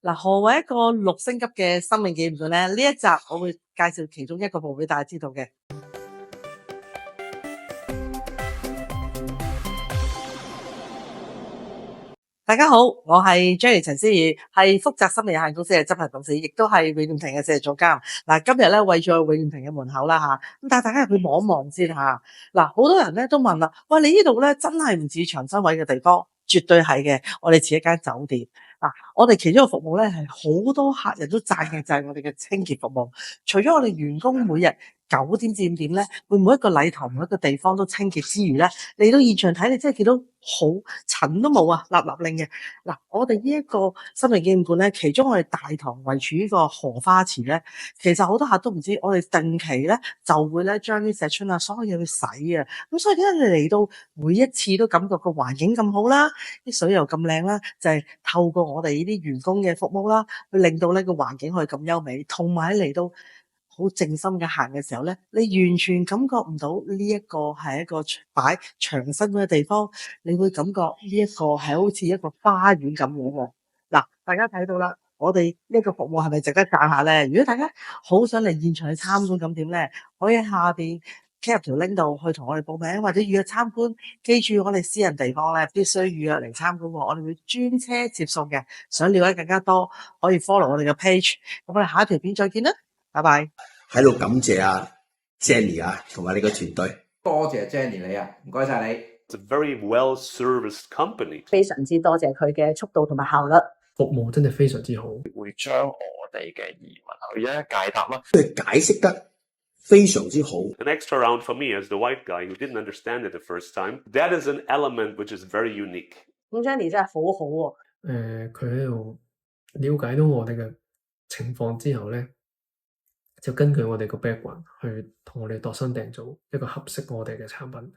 嗱，何謂一個6星級嘅生命紀念館咧？呢一集我會介紹其中一個部俾大家知道嘅。大家好，我係 Jenny 陳思宇，係福澤生命有限公司嘅執行董事，亦都係永念庭嘅社總監。嗱，今日咧為咗永念庭嘅門口啦吓，咁帶大家入去望一望先吓。嗱，好多人咧都問啦，喂，你呢度咧真係唔似長生位嘅地方？絕對係嘅，我哋似一間酒店。嗱，我哋其中一個服務咧係好多客人都讚嘅，就係我哋嘅清潔服務。除咗我哋員工每日9點至5點咧，會每一個禮堂每一個地方都清潔之餘咧，嚟到現場睇你真係見到好塵都冇啊，立立令嘅。嗱，我哋呢一個生命紀念館咧，其中我哋大堂位處呢個荷花池咧，其實好多客都唔知，我哋定期咧就會咧將啲石春啊，所有嘢去洗啊。咁所以點解你嚟到每一次都感覺個環境咁好啦，啲水又咁靚啦，就係透過我哋呢啲員工嘅服務啦，去令到呢個環境可以咁優美，同埋嚟到好靜心嘅行嘅時候咧，你完全感覺唔到呢一個係一個擺長身嘅地方，你會感覺呢一個係好似一個花園咁樣嘅。嗱，大家睇到啦，我哋呢個服務係咪值得讚下咧？如果大家好想嚟現場去參觀咁點咧，可以喺下邊 click 入條 link 度去同我哋報名或者預約參觀。記住我哋私人地方咧必須預約嚟參觀喎，我哋會專車接送嘅。想了解更加多，可以 follow 我哋嘅 page。咁我哋下一條片再見啦，拜拜。喺度感謝啊 Jenny 啊，同埋你個團隊。多謝 Jenny 你啊，唔該晒你。It's a very well-serviced company。非常之多謝佢嘅速度同埋效率，服務真係非常之好。會將我哋嘅疑問去一一解答啦。佢解釋得非常之好。An extra round for me as the white guy who didn't understand it the first time. That is an element which is very unique。咁 Jenny 真係好好喎。佢喺度了解到我哋嘅情況之後咧，就根據我哋個 background 去同我哋度身訂造一個合適我哋嘅產品。